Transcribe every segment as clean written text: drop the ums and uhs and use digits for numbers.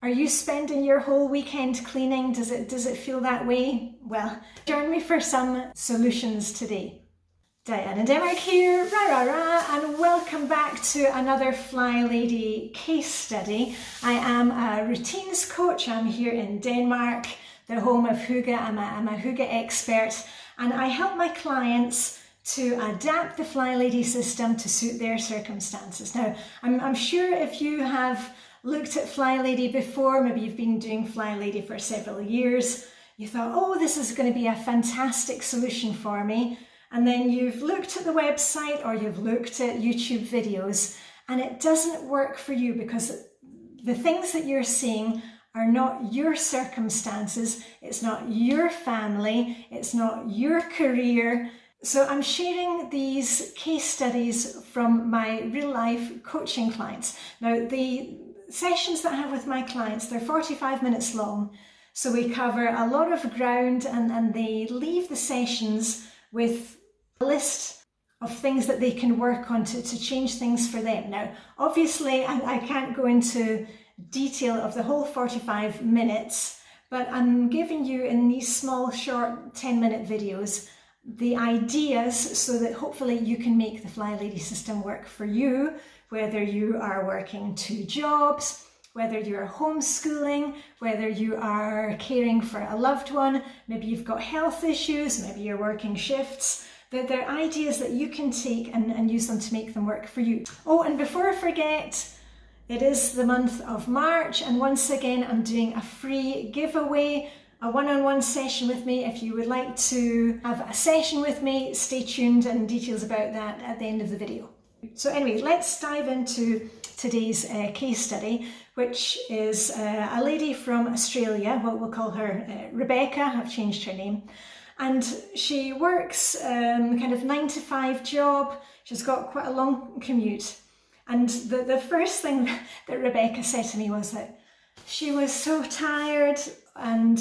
Are you spending your whole weekend cleaning? Does it feel that way? Well, join me for some solutions today. Diane and Denmark here, and welcome back to another Flylady case study. I am a routines coach. I'm here in Denmark, the home of Hygge. I'm a Hygge expert, and I help my clients to adapt the Flylady system to suit their circumstances. Now, I'm sure if you have looked at Flylady before, maybe you've been doing Flylady for several years, you thought, oh, this is going to be a fantastic solution for me. And then you've looked at the website or you've looked at YouTube videos and it doesn't work for you because the things that you're seeing are not your circumstances, it's not your family, it's not your career. So I'm sharing these case studies from my real life coaching clients. Now, the sessions that I have with my clients, they're 45 minutes long. So we cover a lot of ground and they leave the sessions with a list of things that they can work on to change things for them. Now, obviously, I can't go into detail of the whole 45 minutes, but I'm giving you in these small, short 10-minute videos the ideas so that hopefully you can make the Flylady system work for you, whether you are working 2 jobs, whether you're homeschooling, whether you are caring for a loved one, maybe you've got health issues, maybe you're working shifts. They're ideas that you can take and use them to make them work for you. Oh, and before I forget, it is the month of March, and once again, I'm doing a free giveaway, a one-on-one session with me. If you would like to have a session with me, stay tuned, and details about that at the end of the video. So anyway, let's dive into today's case study, which is a lady from Australia. Well, we'll call her Rebecca. I've changed her name. And she works kind of 9-to-5 job. She's got quite a long commute. And the first thing that Rebecca said to me was that she was so tired and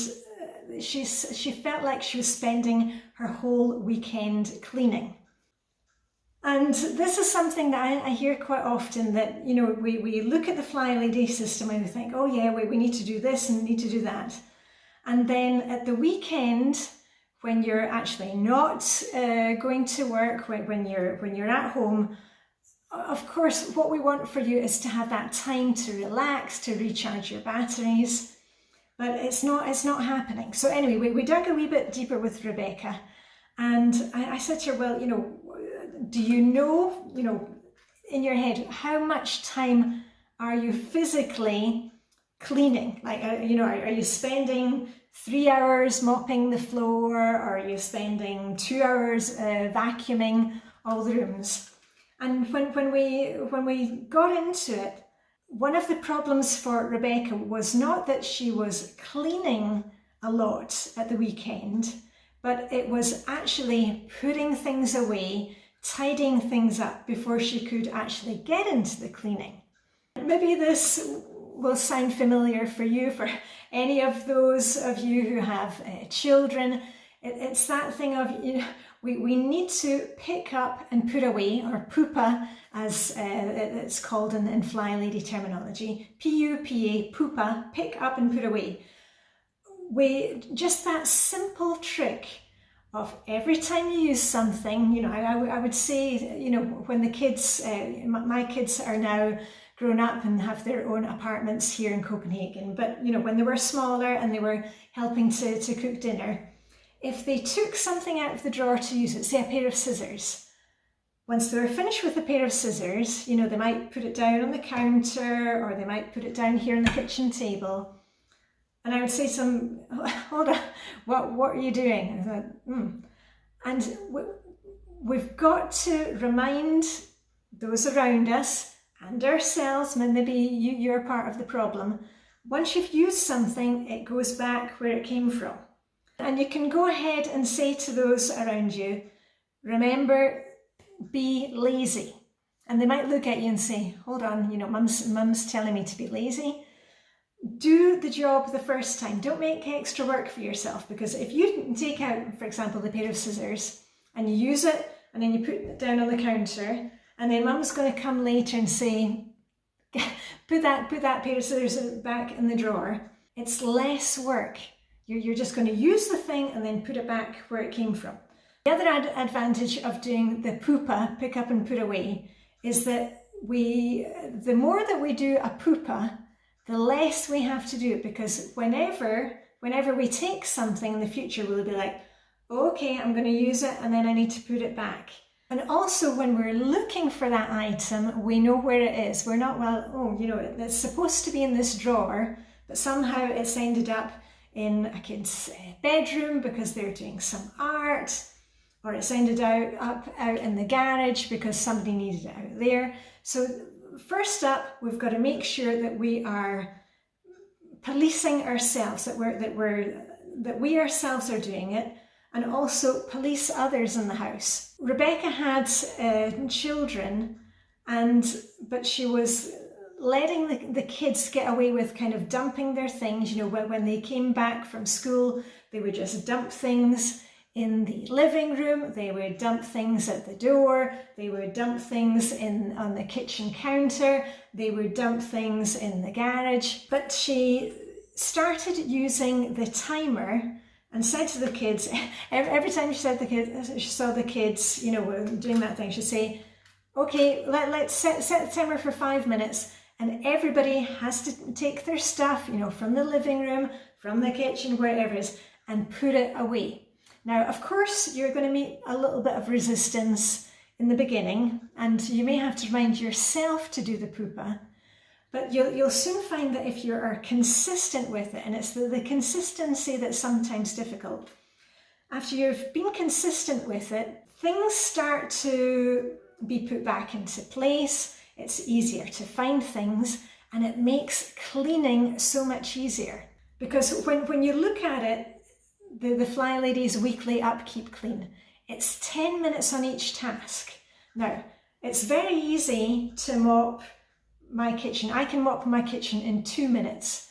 she felt like she was spending her whole weekend cleaning. And this is something that I hear quite often, that, you know, we look at the Flylady system and we think, oh yeah, we need to do this and we need to do that. And then at the weekend, when you're actually not going to work, when you're at home, of course, what we want for you is to have that time to relax, to recharge your batteries, but it's not happening. So anyway, we dug a wee bit deeper with Rebecca, and I said to her, well, you know, do you know, in your head, how much time are you physically cleaning? Like, you know, are you spending 3 hours mopping the floor, or are you spending 2 hours vacuuming all the rooms? And when we got into it, one of the problems for Rebecca was not that she was cleaning a lot at the weekend, but it was actually putting things away, tidying things up before she could actually get into the cleaning. Maybe this will sound familiar for you, for any of those of you who have children. It's that thing of, you know, we need to pick up and put away, or PUPA as it's called in Flylady terminology, PUPA, PUPA, pick up and put away. Just that simple trick of every time you use something, you know, I would say, you know, when the kids, my kids are now grown up and have their own apartments here in Copenhagen, but, you know, when they were smaller and they were helping to cook dinner, if they took something out of the drawer to use it, say a pair of scissors, once they were finished with a pair of scissors, you know, they might put it down on the counter or they might put it down here on the kitchen table. And I would say to them, hold on, what are you doing? I thought, And we've got to remind those around us and ourselves, maybe you're part of the problem. Once you've used something, it goes back where it came from. And you can go ahead and say to those around you, remember, be lazy. And they might look at you and say, hold on, you know, mum's telling me to be lazy. Do the job the first time. Don't make extra work for yourself, because if you take out, for example, the pair of scissors and you use it and then you put it down on the counter, and then mum's going to come later and say, put that pair of scissors back in the drawer. It's less work. You're just going to use the thing and then put it back where it came from. The other advantage of doing the PUPA, pick up and put away, is that the more that we do a PUPA, the less we have to do it, because whenever we take something in the future, we'll be like, okay, I'm going to use it and then I need to put it back. And also when we're looking for that item, we know where it is. We're not, well, oh, you know, it's supposed to be in this drawer, but somehow it's ended up in a kid's bedroom because they're doing some art, or it's ended up out in the garage because somebody needed it out there. So first up, we've got to make sure that we are policing ourselves, that we ourselves are doing it, and also police others in the house. Rebecca had children, but she was letting the kids get away with kind of dumping their things. You know, when they came back from school, they would just dump things in the living room, they would dump things at the door, they would dump things on the kitchen counter, they would dump things in the garage. But she started using the timer and said to the kids, every time she saw the kids, you know, doing that thing, she'd say, okay, let's set the timer for 5 minutes, and everybody has to take their stuff, you know, from the living room, from the kitchen, wherever it is, and put it away. Now, of course, you're going to meet a little bit of resistance in the beginning, and you may have to remind yourself to do the PUPA, but you'll soon find that if you are consistent with it, and it's the consistency that's sometimes difficult, after you've been consistent with it, things start to be put back into place, it's easier to find things, and it makes cleaning so much easier. Because when you look at it, the Flylady's weekly upkeep clean, it's 10 minutes on each task. Now, it's very easy to mop my kitchen. I can mop my kitchen in 2 minutes.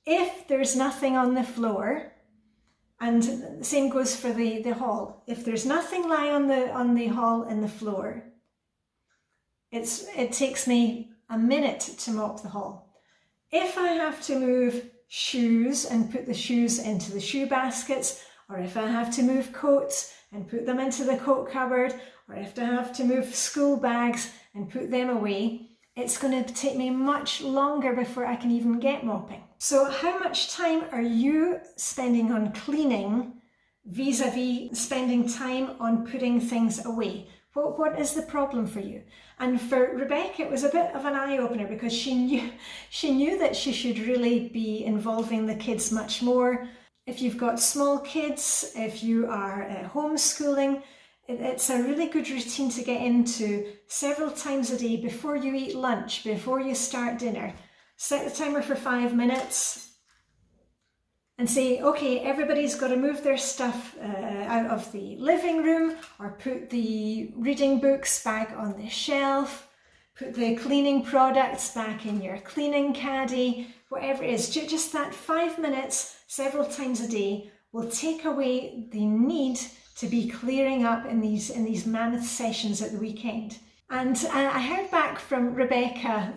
If there's nothing on the floor, and the same goes for the hall. If there's nothing lying on the hall and the floor, it takes me a minute to mop the hall. If I have to move shoes and put the shoes into the shoe baskets, or if I have to move coats and put them into the coat cupboard, or if I have to move school bags and put them away, it's going to take me much longer before I can even get mopping. So how much time are you spending on cleaning vis-a-vis spending time on putting things away? What is the problem for you? And for Rebecca, it was a bit of an eye-opener, because she knew that she should really be involving the kids much more. If you've got small kids, if you are homeschooling, it's a really good routine to get into several times a day before you eat lunch, before you start dinner. Set the timer for 5 minutes and say, okay, everybody's got to move their stuff out of the living room, or put the reading books back on the shelf, put the cleaning products back in your cleaning caddy, whatever it is. Just that 5 minutes several times a day will take away the need to be clearing up in these mammoth sessions at the weekend. And I heard back from Rebecca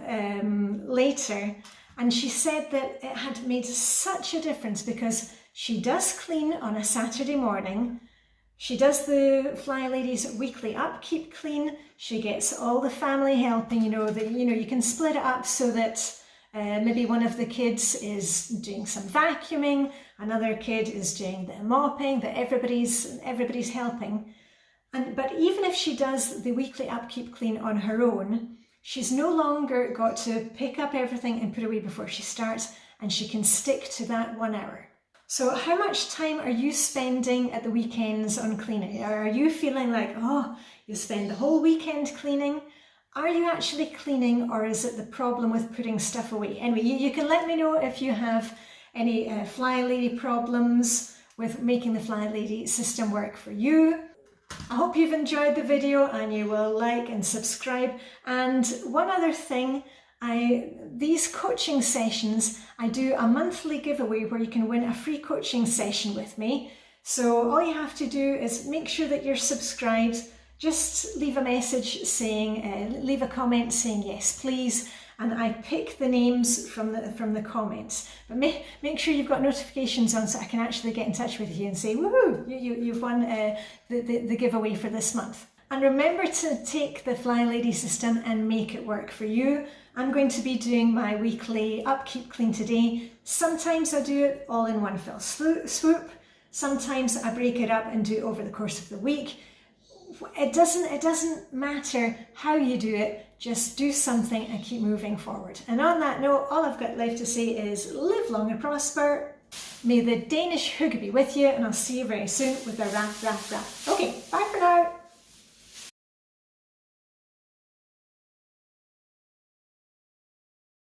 later, and she said that it had made such a difference, because she does clean on a Saturday morning. She does the Flylady's weekly upkeep clean. She gets all the family helping. You can split it up so that maybe one of the kids is doing some vacuuming, another kid is doing the mopping, that everybody's helping. But even if she does the weekly upkeep clean on her own, she's no longer got to pick up everything and put away before she starts, and she can stick to that 1 hour. So how much time are you spending at the weekends on cleaning? Are you feeling like, oh, you spend the whole weekend cleaning? Are you actually cleaning, or is it the problem with putting stuff away? Anyway, you can let me know if you have any Flylady problems with making the Flylady system work for you. I hope you've enjoyed the video, and you will like and subscribe. And one other thing, these coaching sessions, I do a monthly giveaway where you can win a free coaching session with me. So all you have to do is make sure that you're subscribed. Just leave a message saying, leave a comment saying yes please, and I pick the names from the comments. But make sure you've got notifications on so I can actually get in touch with you and say, woohoo, you've won the giveaway for this month. And remember to take the Flylady system and make it work for you. I'm going to be doing my weekly Upkeep Clean Today. Sometimes I do it all in one fell swoop. Sometimes I break it up and do it over the course of the week. It doesn't matter how you do it, just do something and keep moving forward. And on that note, all I've got left to say is live long and prosper. May the Danish Hygge be with you, and I'll see you very soon with a rap, rap, rap. Okay, bye for now.